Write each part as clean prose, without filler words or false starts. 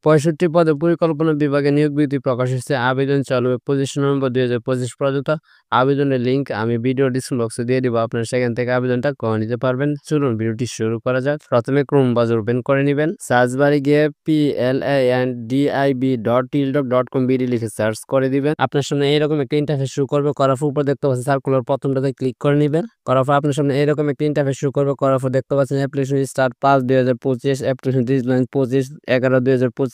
৬৫ পদে পরিকল্পনা বিভাগে নিয়োগ বিজ্ঞপ্তি প্রকাশ হয়েছে। আবেদন চালু ২৫ নভেম্বর ২০২৫ পর্যন্ত। আবেদনের লিঙ্ক আমি ভিডিও ডিসক্রিপশন বক্সে দিয়ে দিব। আপনারা সেখান থেকে আবেদনটা করে নিতে পারবেন। চলুন ভিডিওটি শুরু করা যাক। প্রথমে ক্রোম ব্রাউজার ওপেন করে নিবেন। সার্চ বারে গিয়ে PLANDIB.tiltok.com বিডি লিখে সার্চ করে দিবেন। আপনার সামনে এইরকম একটা ইন্টারফেস শুরু করবে। করার পর উপরে দেখতে পাচ্ছেন সার্কুলার প্রথমটাতে ক্লিক করে নিবেন। করার পর আপনার সামনে এইরকম একটা ইন্টারফেস শুরু করবে। করার পর দেখতে পাচ্ছেন অ্যাপ্লিকেশন স্টার্ট ৫/২০২৫, অ্যাপ্লিকেশন ডিডলাইন ২৫/১১/২০২৫।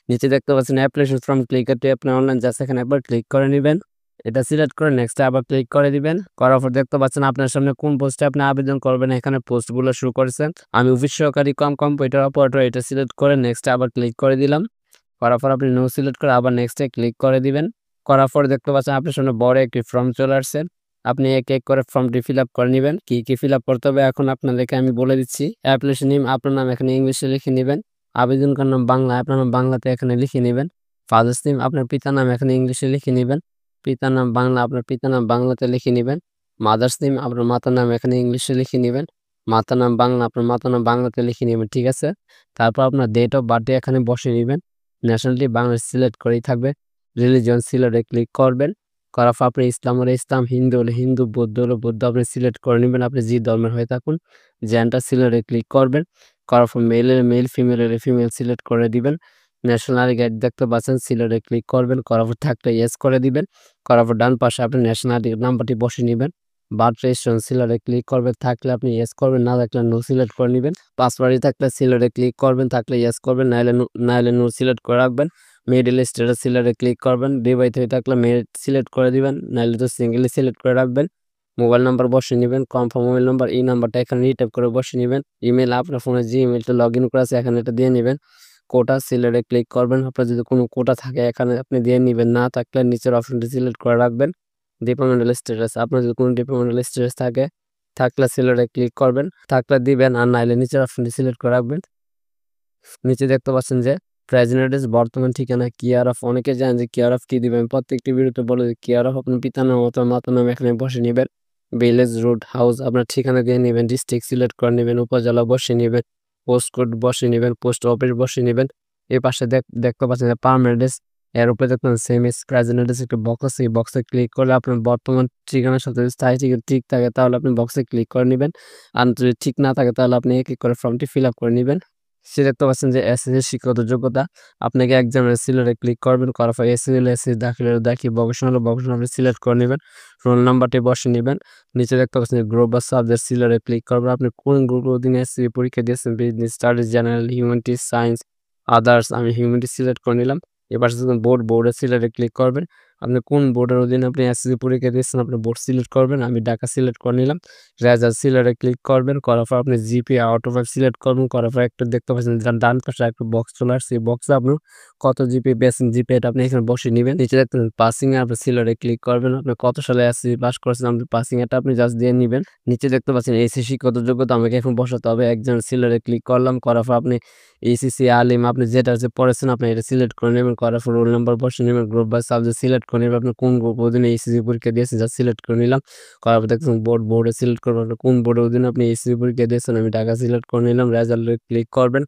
নিচে দেখতে পাচ্ছেন application from click to apply online, just এখানে একবার ক্লিক করে নিবেন। এটা সিলেক্ট করে নেক্সট আবার ক্লিক করে দিবেন। করার পর দেখতে পাচ্ছেন আপনার সামনে কোন পোস্টে আপনি আবেদন করবেন, এখানে পোস্টগুলো শুরু করেছেন। আমি অফিস সহকারী কাম কম্পিউটার অপারেটর, এটা সিলেক্ট করে নেক্সট আবার ক্লিক করে দিলাম। করার পর আপনি নো সিলেক্ট করে আবার নেক্সটে ক্লিক করে দিবেন। করার পর দেখতে পাচ্ছেন আপনার সামনে বড় একটি ফর্ম চলে আসছে। আপনি এক এক করে ফর্মটি ফিল আপ করে নেবেন। কি ফিল আপ করতে হবে এখন আপনাদেরকে আমি বলে দিচ্ছি। অ্যাপ্লিকেশন নেম আপনার নাম এখানে ইংলিশে লিখে নেবেন। আবেদনকার নাম বাংলা, আপনার নাম বাংলাতে এখানে লিখে নেবেন। ফাদার্স নেম আপনার পিতার নাম এখানে ইংলিশে লিখে নেবেন। পিতার নাম বাংলা, আপনার পিতার নাম বাংলাতে লিখে নেবেন। মাদার্স নেম আপনার মাতার নাম এখানে ইংলিশে লিখে নেবেন। মাতার নাম বাংলা, আপনার মাতার নাম বাংলাতে লিখে নেবেন, ঠিক আছে। তারপর আপনার ডেট অফ বার্থডে এখানে বসিয়ে নেবেন। ন্যাশনালিটি বাংলাদেশ সিলেক্ট করেই থাকবে। রিলিজিয়ন সিলেক্টে ক্লিক করবেন। করার পর আপনি ইসলাম হলে ইসলাম, হিন্দু হলে হিন্দু, বৌদ্ধ হলে বৌদ্ধ আপনি সিলেক্ট করে নেবেন, আপনি যে ধর্মের হয়ে থাকুন। জেন্ডার সিলেক্টে ক্লিক করবেন। করার পর মেল হলে মেল, ফিমেল হলে ফিমেল সিলেক্ট করে দিবেন। ন্যাশনাল গাইড দেখতে পাচ্ছেন, সিলেক্টে ক্লিক করবেন। করার পর থাকলে ইয়েস করে দিবেন। করার পর ডান পাশে আপনি ন্যাশনালিটি নাম্বারটি বসিয়ে নেবেন। বার্থ রেজিস্ট্রেশন সিলেক্টে ক্লিক করবেন, থাকলে আপনি ইয়েস করবেন, না থাকলে নো সিলেক্ট করে নেবেন। পাসওয়ার্ডই থাকলে সিলেক্টে ক্লিক করবেন, থাকলে ইয়েস করবেন, নাইলে নো সিলেক্ট করে রাখবেন। মিডল স্টেটাস সিলেক্টে ক্লিক করবেন। বিবাহিত হয়ে থাকলে মেয়ে সিলেক্ট করে দিবেন, নাইলে তো সিঙ্গেলি সিলেক্ট করে রাখবেন। মোবাইল নাম্বার বসিয়ে নেবেন, কনফার্ম মোবাইল নাম্বার, এই নাম্বারটা এখানে রিটাইপ করে বসিয়ে নেবেন। ইমেল আপনার ফোনে যে ইমেলটা লগ ইন করা আছে এখানে এটা দিয়ে নেবেন। কোটা সিলেক্টে ক্লিক করবেন। আপনার যদি কোনো কোটা থাকে এখানে আপনি দিয়ে নেবেন, না থাকলে নিচের অপশনটি সিলেক্ট করে রাখবেন। ডিপার্টমেন্টাল স্ট্যাটাস আপনার যদি কোনো ডিপার্টমেন্টাল স্ট্যাটাস থাকে থাকলে সিলেক্টে ক্লিক করবেন, থাকলে দিবেন, আর নাইলে নিচের অপশনটি সিলেক্ট করে রাখবেন। নিচে দেখতে পাচ্ছেন যে প্রেজেন্ট অ্যাড্রেস বর্তমান ঠিকানা, কেয়ার অফ, অনেকে জানেন যে কেয়ার অফ কি দিবেন, প্রত্যেকটি ভিডিওতে বলে যে কেয়ার অফ আপনার পিতার নাম অথবা মাতার নাম এখানে বসে নেবেন। ভিলেজ, রোড, হাউস আপনার ঠিকানা দিয়ে নেবেন। ডিস্ট্রিক্ট সিলেক্ট করে নেবেন। উপজেলা বসে নেবেন। পোস্ট কোড বসে নেবেন। পোস্ট অফিস বসে নেবেন। এই পাশে দেখতে পাচ্ছেন যে পার্মানেন্ট অ্যাড্রেস, এর উপরে দেখবেন সেম এজ প্রেজেন্ট অ্যাড্রেস একটা বক্স আছে, এই বক্সে ক্লিক করলে আপনার বর্তমান ঠিকানার সাথে যদি স্থায়ী ঠিকানা ঠিক থাকে তাহলে আপনি বক্সে ক্লিক করে নেবেন। আর যদি ঠিক না থাকে তাহলে আপনি এক এক করে ফর্মটি ফিল আপ করে নেবেন। সে দেখতে পাচ্ছেন যে এসএসসি শিক্ষাগত যোগ্যতা, আপনাকে এক্সামের সিলেক্টে ক্লিক করবেন। করার পর এসএসসি হলে এসএসসি, দাখিল হলে দাখিল, ভকেশনাল হলে ভকেশনাল আপনি সিলেক্ট করে নেবেন। রোল নাম্বারটি বসিয়ে নেবেন। নিচে দেখতে পাচ্ছেন যে গ্রুপ বা সাবজেক্ট সিলেক্টে ক্লিক করবেন। আপনি কোন গ্রুপের অধীনে এসএসসি পরীক্ষা দিয়েছেন, business studies, general, humanities, science, others, আমি হিউম্যানিটিজ সিলেক্ট করে নিলাম। এবার বোর্ডে সিলেক্টে ক্লিক করবেন। আপনি কোন বোর্ডের অধীনে আপনি এসএসসি পরীক্ষা দিয়েছেন আপনি বোর্ড সিলেক্ট করবেন, আমি ঢাকা সিলেক্ট করে নিলাম। রেজাল্ট সিলেক্টে ক্লিক করবেন। করার পর আপনি জিপিএ আউট অফ 5 সিলেক্ট করবেন। করার পর একটা দেখতে পাচ্ছেন ডান পাশে একটা বক্স চলে আসছে, এই বক্সে আপনি কত জিপিএ পেয়েছেন জিপিএটা আপনি এখানে বসিয়ে নেবেন। নিচে দেখতে পাসিং এ আপনি সিলেক্টে ক্লিক করবেন। আপনি কত সালে এসএসসি পাস করেছেন আপনি পাসিং এটা আপনি জাস্ট দিয়ে নেবেন। নিচে দেখতে পাচ্ছেন এসএসসি শিক্ষাগত যোগ্যতা আমাকে এখন বসাতে হবে। একজন সিলেক্টে ক্লিক করলাম। করার পর আপনি এইচএসসি, আলিম আপনি যেটা পড়েছেন আপনি এটা সিলেক্ট করে নেবেন। করার পর রোল নাম্বার বসিয়ে নেবেন। গ্রুপ বা সাবজেক্ট সিলেক্ট করে নেবেন। আপনি কোন গ্রুপ অধীনে এইচএসসি পরীক্ষা দিয়েছেন যা সিলেক্ট করে নিলাম। করার পর দেখছেন বোর্ডে সিলেক্ট করবেন, আপনি কোন বোর্ডের অধীনে আপনি এইচএসসি পরীক্ষা দিয়েছেন, আমি ঢাকা সিলেক্ট করে নিলাম। রেজাল্টে ক্লিক করবেন।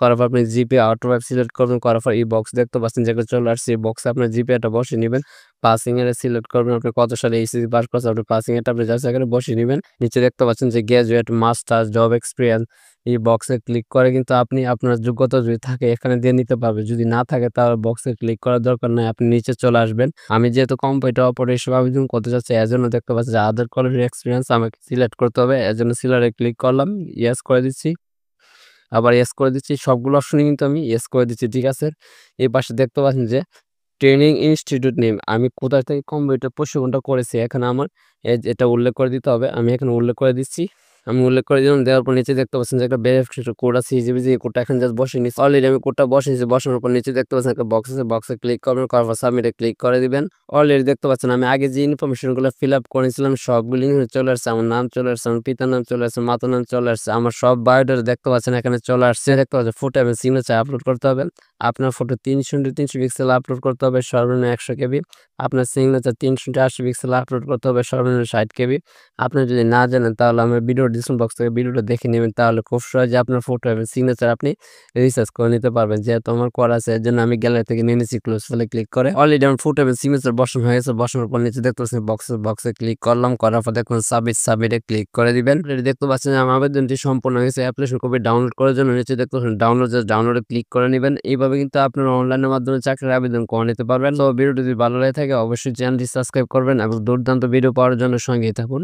করার পর আপনি জিপিএ আউট অফ 5 সিলেক্ট করবেন। করার পর এই বক্স দেখতে পাচ্ছেন যেটা চলে আসছে, এই বক্সে আপনার জিপিএটা বসিয়ে নেবেন। পাসিং এর সিলেক্ট করবেন, আপনি কত সালে এইচএসসি পাস করছেন আপনি পাসিং এটা আপনি জাস্ট এখানে বসিয়ে নেবেন। নিচে দেখতে পাচ্ছেন যে গ্র্যাজুয়েট, মাস্টার্স, জব এক্সপিরিয়েন্স, এই বক্সে ক্লিক করে কিন্তু আপনি আপনার যোগ্যতা যদি থাকে এখানে দিয়ে নিতে পারবে, যদি না থাকে তাহলে বক্সে ক্লিক করার দরকার নাই, আপনি নিচে চলে আসবেন। আমি যেহেতু কম্পিউটার অপারেটর হিসেবে আবেদন করতে চাচ্ছি এজন্য দেখতে পাচ্ছি যে আদার কলেজের এক্সপিরিয়েন্স আমাকে সিলেক্ট করতে হবে, এজন্য সিলেক্টে ক্লিক করলাম, ইয়েস করে দিচ্ছি, আবার ইয়েস করে দিচ্ছি। সবগুলো অপশনই কিন্তু আমি ইয়েস করে দিচ্ছি, ঠিক আছে। এই পাশে দেখতে পাচ্ছেন যে ট্রেনিং ইনস্টিটিউট নেম, আমি কোথা থেকে কম্পিউটার প্রশিক্ষণটা করেছি এখানে আমার এটা উল্লেখ করে দিতে হবে, আমি এখানে উল্লেখ করে দিচ্ছি। আমি উল্লেখ করে দিলাম, দেওয়ার পর নিচে দেখতে পাচ্ছেন যে একটা ভেরিফিকেশন কোড আছে, হিজিবিজি এই কোডটা এখানে জাস্ট বসিয়ে নিচ্ছি। অলরেডি আমি কোডটা বসিয়েছি, বসানোর পর নিচে দেখতে পাচ্ছেন একটা বক্স আছে, বক্সে ক্লিক করবেন। করার পর সাবমিটে ক্লিক করে দিবেন। অলরেডি দেখতে পাচ্ছেন আমি আগে যে ইনফরমেশনগুলো ফিল আপ করেছিলাম সবগুলি চলে আসছে, আমার নাম চলে আসছে, আমার পিতার নাম চলে আসছে, মাতার নাম চলে আসছে, আমার সব বায়োডাটা দেখতে পাচ্ছেন এখানে চলে আসছে। দেখতে পাচ্ছেন ফটো এবং সিগনেচার আপলোড করতে হবে। আপনার ফটো 300x300 পিক্সেল আপলোড করতে হবে সর্বনিম্ন 100 কেবি। আপনার সিগনেচার 380 পিক্সেল আপলোড করতে হবে সর্বনিম্ন 60 কেবি। আপনি যদি না জানেন তাহলে আমার ভিডিও ডিসক্রিপশন বক্স থেকে ভিডিওটা দেখে নেবেন, তাহলে খুব সহজে আপনার ফটো এবং সিগনেচার আপনি রিসার্চ করে নিতে পারবেন। যেহেতু আমার করা আছে এর জন্য আমি গ্যালারি থেকে নিয়ে নিচ্ছি, ক্লোজ ফাইলে ক্লিক করে। অলরেডি আমার ফটো এবং সিগনেচার বসানো হয়ে গেছে। বসানোর পর নিচে দেখতে পাচ্ছেন বক্সে ক্লিক করলাম, করার পর দেখুন সাবমিটে ক্লিক করে দিবেন। দেখতে পাচ্ছেন যে আমার আবেদনটি সম্পূর্ণ হয়েছে। অ্যাপ্লিকেশন কপি ডাউনলোড করার জন্য নিচে দেখতে পাচ্ছেন ডাউনলোডে ক্লিক করে নিবেন। এইভাবে কিন্তু আপনারা অনলাইনের মাধ্যমে চাকরির আবেদন করে নিতে পারবেন। তো ভিডিওটি যদি ভালো লাগে থাকে অবশ্যই চ্যানেলটি সাবস্ক্রাইব করবেন এবং দুর্দান্ত ভিডিও পাওয়ার জন্য সঙ্গেই থাকুন।